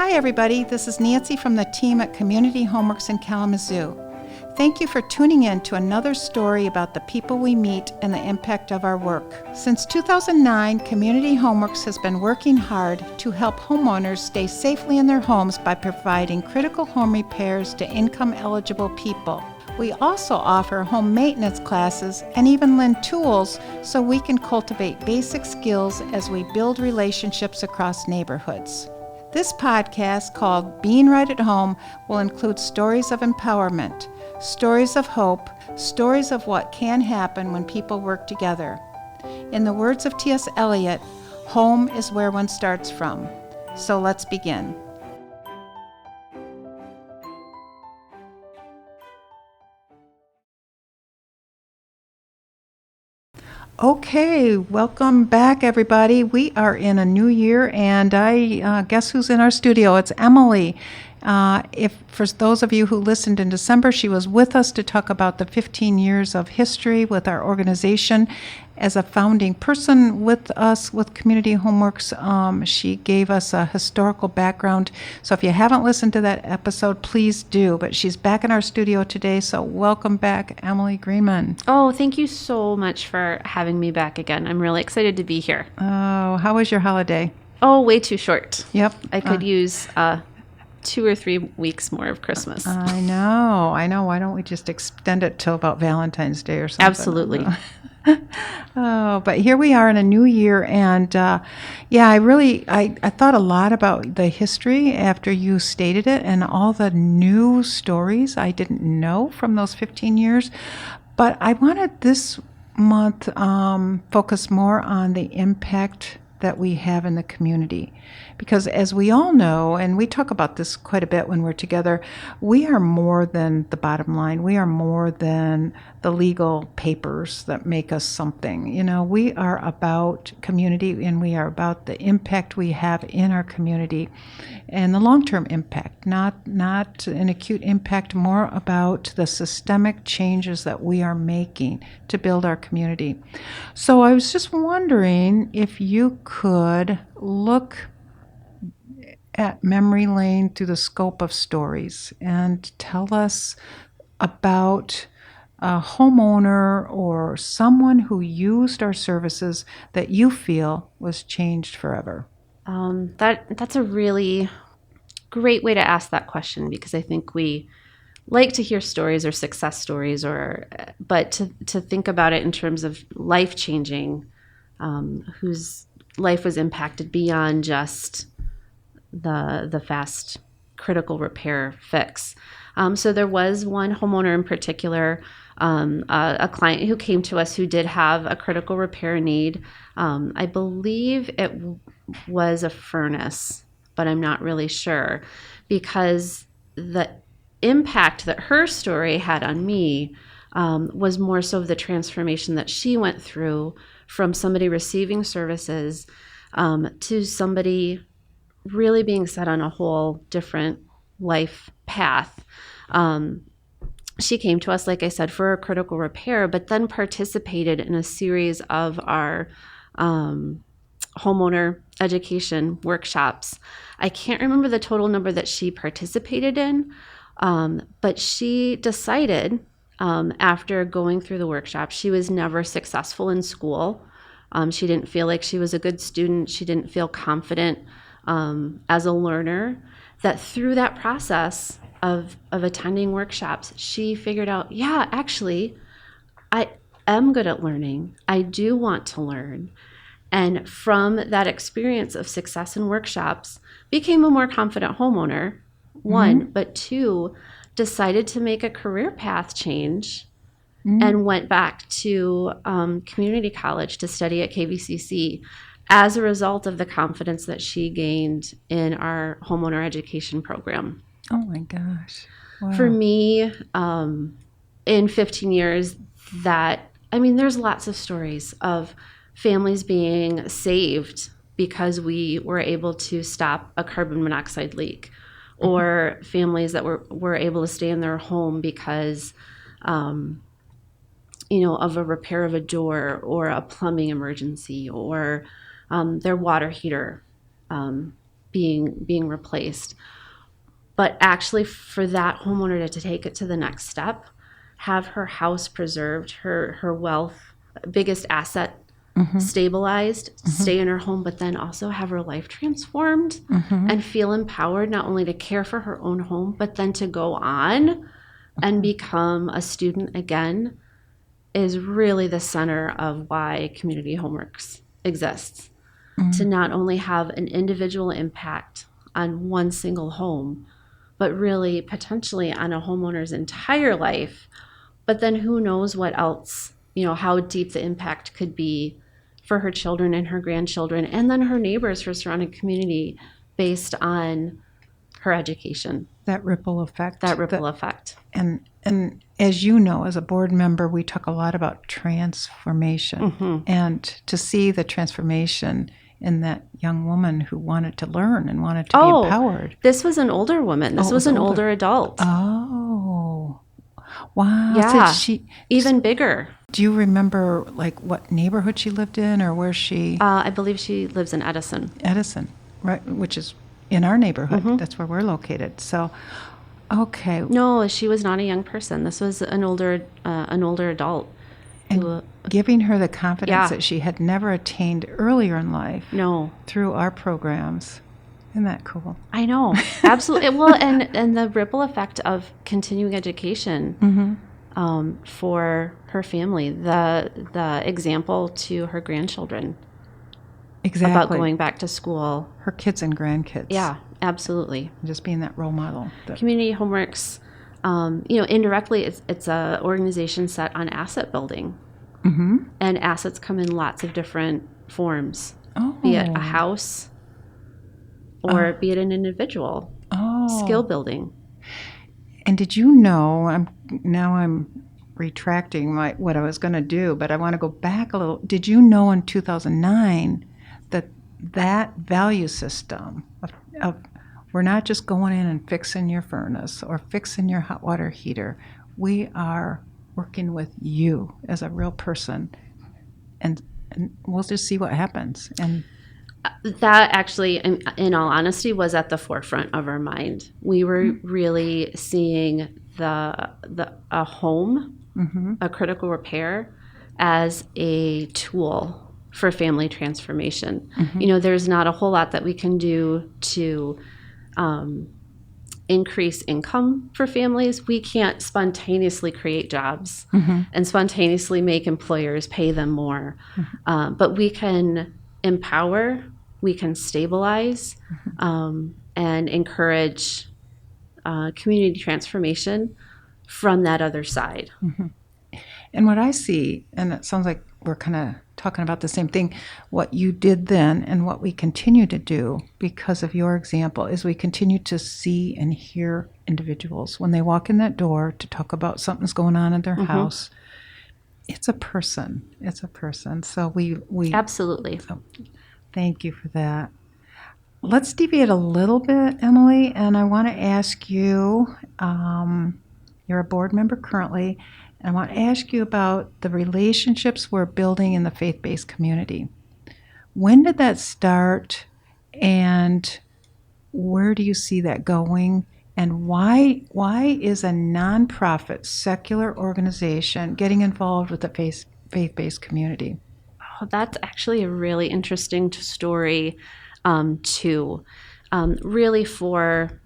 Hi everybody, this is Nancy from the team at Community Homeworks in Kalamazoo. Thank you for tuning in to another story about the people we meet and the impact of our work. Since 2009, Community Homeworks has been working hard to help homeowners stay safely in their homes by providing critical home repairs to income-eligible people. We also offer home maintenance classes and even lend tools so we can cultivate basic skills as we build relationships across neighborhoods. This podcast, called Being Right at Home, will include stories of empowerment, stories of hope, stories of what can happen when people work together. In the words of T.S. Eliot, home is where one starts from. So let's begin. Okay, welcome back, everybody. We are in a new year, and I guess who's in our studio? It's Emily. If for those of you who listened in December, she was with us to talk about the 15 years of history with our organization. As a founding person with us with Community Homeworks, she gave us a historical background. So if you haven't listened to that episode, please do. But she's back in our studio today, so welcome back, Emily Greenman. Oh, thank you so much for having me back again. I'm really excited to be here. Oh, how was your holiday? Oh, way too short. Yep. I could use 2 or 3 weeks more of Christmas. I know. Why don't we just extend it till about Valentine's Day or something? Absolutely. Oh, but here we are in a new year, and I thought a lot about the history after you stated it and all the new stories I didn't know from those 15 years. But I wanted this month focus more on the impact that we have in the community. Because as we all know, and we talk about this quite a bit when we're together, we are more than the bottom line. We are more than the legal papers that make us something. You know, we are about community, and we are about the impact we have in our community and the long-term impact, not an acute impact, more about the systemic changes that we are making to build our community. So I was just wondering if you could look at memory lane through the scope of stories and tell us about a homeowner or someone who used our services that you feel was changed forever. That's a really great way to ask that question, because I think we like to hear stories or success stories, but to think about it in terms of life-changing, whose life was impacted beyond just the fast critical repair fix. So there was one homeowner in particular, a client who came to us who did have a critical repair need. I believe it was a furnace, but I'm not really sure, because the impact that her story had on me was more so the transformation that she went through from somebody receiving services to somebody really being set on a whole different life path. She came to us, like I said, for a critical repair, but then participated in a series of our homeowner education workshops. I can't remember the total number that she participated in, but she decided after going through the workshop, she was never successful in school. She didn't feel like she was a good student. She didn't feel confident as a learner, that through that process of attending workshops, she figured out, yeah, actually, I am good at learning. I do want to learn. And from that experience of success in workshops, became a more confident homeowner, one, but two, decided to make a career path change and went back to community college to study at KVCC as a result of the confidence that she gained in our homeowner education program. Oh my gosh. Wow. For me, in 15 years, there's lots of stories of families being saved because we were able to stop a carbon monoxide leak, or families that were able to stay in their home because of a repair of a door or a plumbing emergency, or their water heater being replaced. But actually, for that homeowner to take it to the next step, have her house preserved, her wealth, biggest asset stabilized, stay in her home, but then also have her life transformed and feel empowered not only to care for her own home, but then to go on and become a student again, is really the center of why Community Homeworks exists. To not only have an individual impact on one single home, but really potentially on a homeowner's entire life. But then who knows what else, how deep the impact could be for her children and her grandchildren, and then her neighbors, her surrounding community, based on her education. That ripple effect. Effect. And as you know, as a board member, we talk a lot about transformation. And to see the transformation in that young woman who wanted to learn and wanted to be empowered. This was an older woman. This was an older adult. Oh, wow. Yeah, So even bigger. Do you remember what neighborhood she lived in, or where she? I believe she lives in Edison. Edison, right, which is in our neighborhood. That's where we're located. So, okay. No, she was not a young person. This was an older adult. And giving her the confidence that she had never attained earlier in life. No. Through our programs. Isn't that cool? I know. Absolutely. Well, and the ripple effect of continuing education for her family, the example to her grandchildren. Exactly. About going back to school. Her kids and grandkids. Yeah, absolutely. Just being that role model. Community Homeworks, indirectly, it's a organization set on asset building. And assets come in lots of different forms, be it a house or be it an individual. Skill building. And did you know, I'm retracting what I was going to do, but I want to go back a little. Did you know in 2009 that value system of we're not just going in and fixing your furnace or fixing your hot water heater. We are working with you as a real person, and we'll just see what happens. And that actually, in all honesty, was at the forefront of our mind. We were really seeing a home, a critical repair, as a tool for family transformation. There's not a whole lot that we can do to increase income for families. We can't spontaneously create jobs and spontaneously make employers pay them more. But we can empower, we can stabilize, and encourage community transformation from that other side. And what I see, and it sounds like we're kind of talking about the same thing, what you did then and what we continue to do because of your example is we continue to see and hear individuals when they walk in that door to talk about something's going on in their house. It's a person. So we absolutely. So thank you for that. Let's deviate a little bit, Emily, and I want to ask you, you're a board member currently, and I want to ask you about the relationships we're building in the faith-based community. When did that start, and where do you see that going? And why is a nonprofit secular organization getting involved with the faith-based community? Oh, that's actually a really interesting story, too. Really, for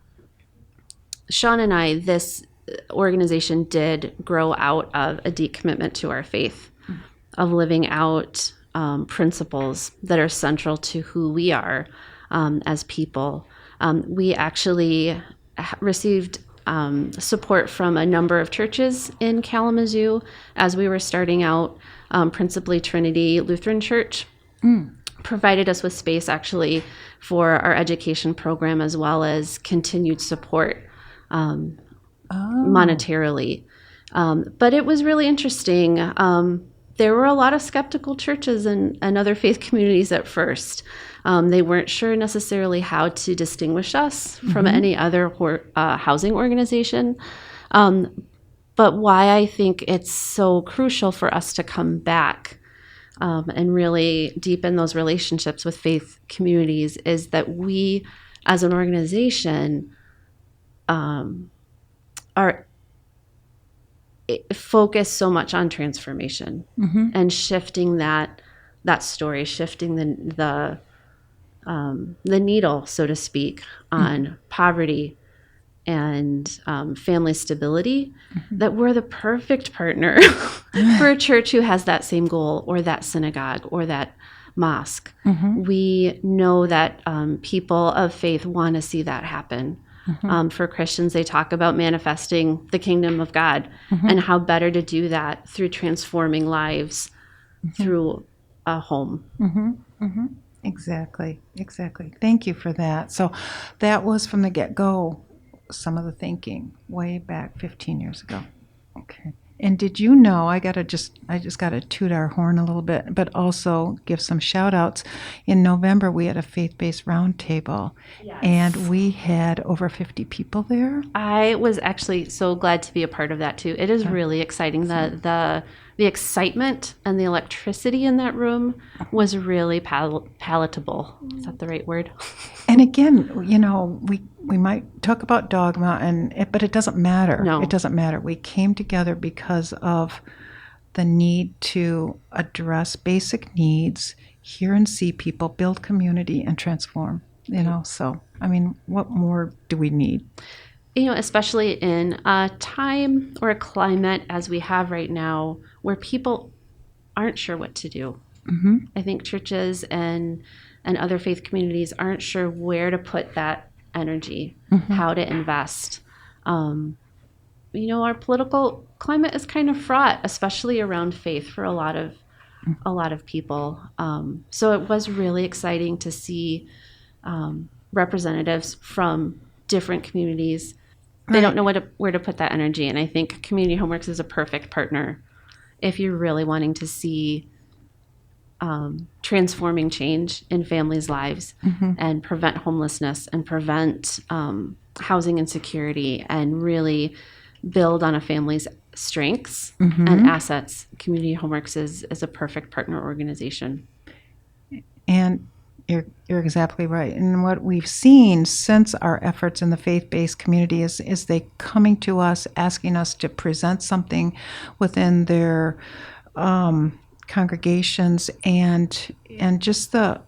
Sean and I, this organization did grow out of a deep commitment to our faith, of living out principles that are central to who we are as people. We actually received support from a number of churches in Kalamazoo as we were starting out. Principally Trinity Lutheran Church provided us with space actually for our education program, as well as continued support monetarily. But it was really interesting. There were a lot of skeptical churches and other faith communities at first. They weren't sure necessarily how to distinguish us from any other housing organization. But why I think it's so crucial for us to come back and really deepen those relationships with faith communities is that we as an organization, are focus so much on transformation and shifting that story, shifting the needle, so to speak, on poverty and family stability, that we're the perfect partner for a church who has that same goal, or that synagogue, or that mosque. We know that people of faith want to see that happen. For Christians, they talk about manifesting the kingdom of God, and how better to do that through transforming lives through a home. Exactly. Thank you for that. So that was from the get-go, some of the thinking way back 15 years ago. Okay. And did you know, I just got to toot our horn a little bit, but also give some shout outs. In November, we had a faith-based roundtable, and we had over 50 people there. I was actually so glad to be a part of that too. It is really exciting. The excitement and the electricity in that room was really palatable. Is that the right word? And again, we might talk about dogma, but it doesn't matter. No. It doesn't matter. We came together because of the need to address basic needs, hear and see people, build community, and transform. So, I mean, what more do we need? Especially in a time or a climate as we have right now, where people aren't sure what to do. I think churches and other faith communities aren't sure where to put that energy, how to invest. Our political climate is kind of fraught, especially around faith, for a lot of people. So it was really exciting to see representatives from different communities. They don't know where to put that energy, and I think Community Homeworks is a perfect partner if you're really wanting to see transforming change in families' lives, and prevent homelessness, and prevent housing insecurity, and really build on a family's strengths and assets. Community Homeworks is a perfect partner organization. And you're exactly right. And what we've seen since our efforts in the faith-based community is they coming to us, asking us to present something within their congregations, and just the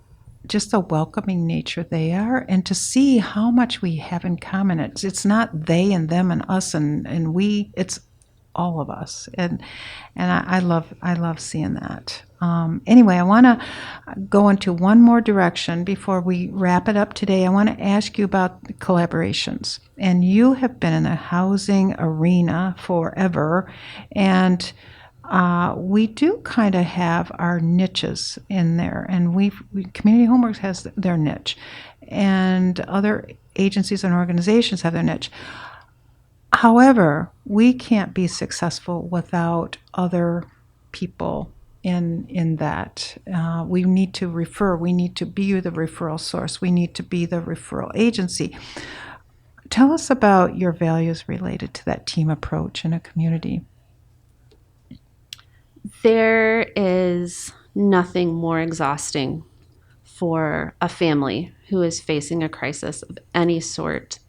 welcoming nature they are, and to see how much we have in common. It's not they and them and us and we. It's all of us, and I love seeing that. Anyway, I want to go into one more direction before we wrap it up today. I want to ask you about collaborations, and you have been in the housing arena forever, and we do kind of have our niches in there, and Community Homeworks has their niche, and other agencies and organizations have their niche. However, we can't be successful without other people in that. We need to refer. We need to be the referral source. We need to be the referral agency. Tell us about your values related to that team approach in a community. There is nothing more exhausting for a family who is facing a crisis of any sort,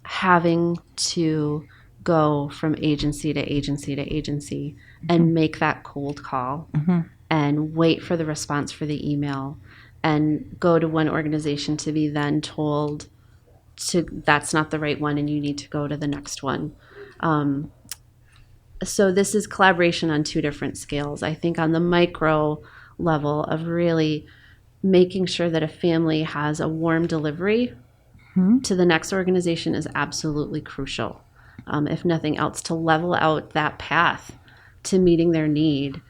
having to go from agency to agency to agency and make that cold call and wait for the response for the email, and go to one organization to be then told that's not the right one and you need to go to the next one. So this is collaboration on two different scales. I think on the micro level of really making sure that a family has a warm delivery to the next organization is absolutely crucial. If nothing else, to level out that path to meeting their need,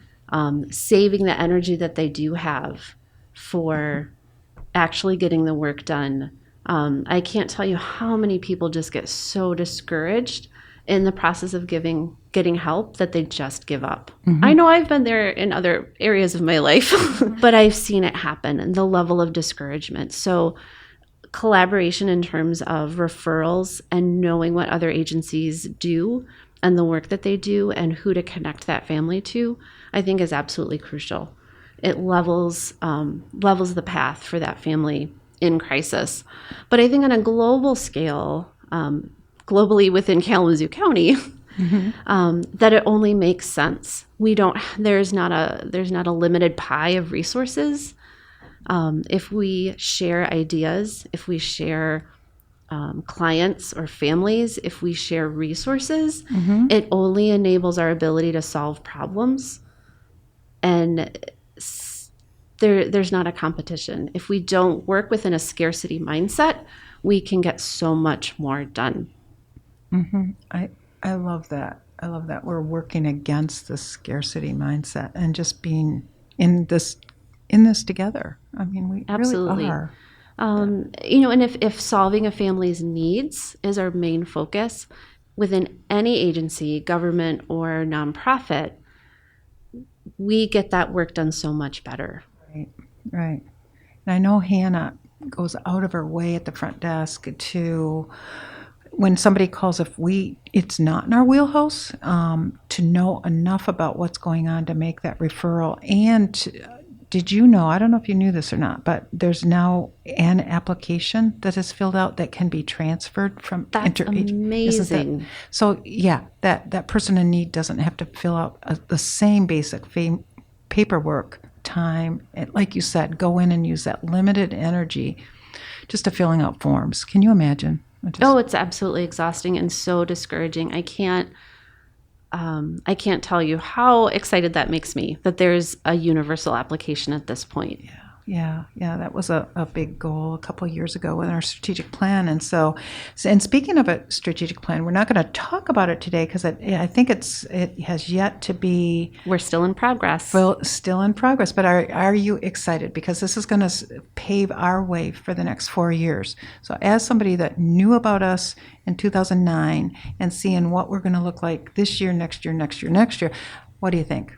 saving the energy that they do have for actually getting the work done. I can't tell you how many people just get so discouraged in the process of getting help that they just give up. I know I've been there in other areas of my life, but I've seen it happen, and the level of discouragement. So collaboration in terms of referrals and knowing what other agencies do and the work that they do and who to connect that family to, I think is absolutely crucial. It levels the path for that family in crisis. But I think on a global scale, globally within Kalamazoo County, that it only makes sense. There's not a limited pie of resources. If we share ideas, if we share clients or families, if we share resources, it only enables our ability to solve problems. And there's not a competition. If we don't work within a scarcity mindset, we can get so much more done. I love that. I love that we're working against the scarcity mindset and just being in this together. I mean, we Absolutely. really are. And if solving a family's needs is our main focus within any agency, government or nonprofit, we get that work done so much better. Right. And I know Hannah goes out of her way at the front desk to, when somebody calls, it's not in our wheelhouse, to know enough about what's going on to make that referral. And did you know, I don't know if you knew this or not, but there's now an application that is filled out that can be transferred from That's amazing. So yeah, that person in need doesn't have to fill out the same basic paperwork, time, and like you said, go in and use that limited energy just to filling out forms. Can you imagine? It's absolutely exhausting and so discouraging. I can't tell you how excited that makes me that there's a universal application at this point. Yeah. That was a big goal a couple of years ago in our strategic plan. And speaking of a strategic plan, we're not going to talk about it today because I think it has yet to be. We're still in progress. Well, still in progress. But are you excited? Because this is going to pave our way for the next 4 years. So as somebody that knew about us in 2009 and seeing what we're going to look like this year, next year, what do you think?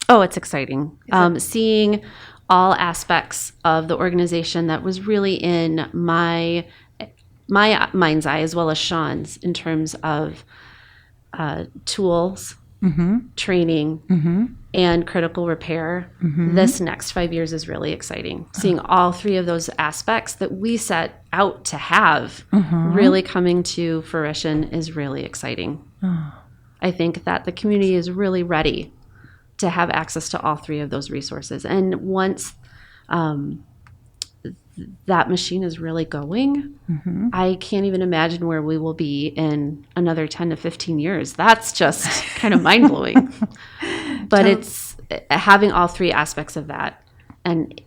Oh, it's exciting. Seeing all aspects of the organization that was really in my mind's eye as well as Sean's in terms of tools, training, and critical repair. This next 5 years is really exciting. Seeing all three of those aspects that we set out to have really coming to fruition is really exciting. I think that the community is really ready to have access to all three of those resources. And once that machine is really going, I can't even imagine where we will be in another 10 to 15 years. That's just kind of mind-blowing. But it's having all three aspects of that and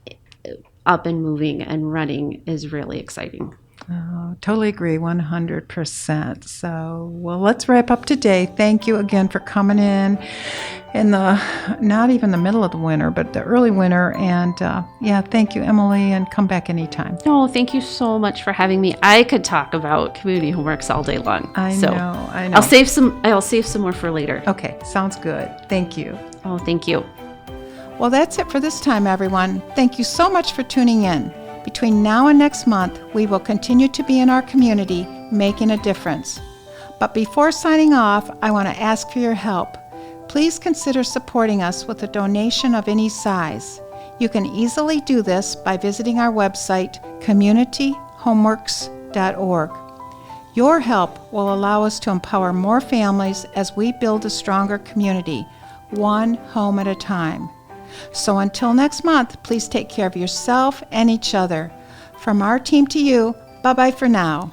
up and moving and running is really exciting. Oh, totally agree, 100%. So, well, let's wrap up today. Thank you again for coming in not even the middle of the winter, but the early winter. And thank you, Emily, and come back anytime. Oh, thank you so much for having me. I could talk about community homeworks all day long. I know. I'll save some more for later. Okay, sounds good. Thank you. Oh, thank you. Well, that's it for this time, everyone. Thank you so much for tuning in. Between now and next month, we will continue to be in our community, making a difference. But before signing off, I want to ask for your help. Please consider supporting us with a donation of any size. You can easily do this by visiting our website, communityhomeworks.org. Your help will allow us to empower more families as we build a stronger community, one home at a time. So until next month, please take care of yourself and each other. From our team to you, bye-bye for now.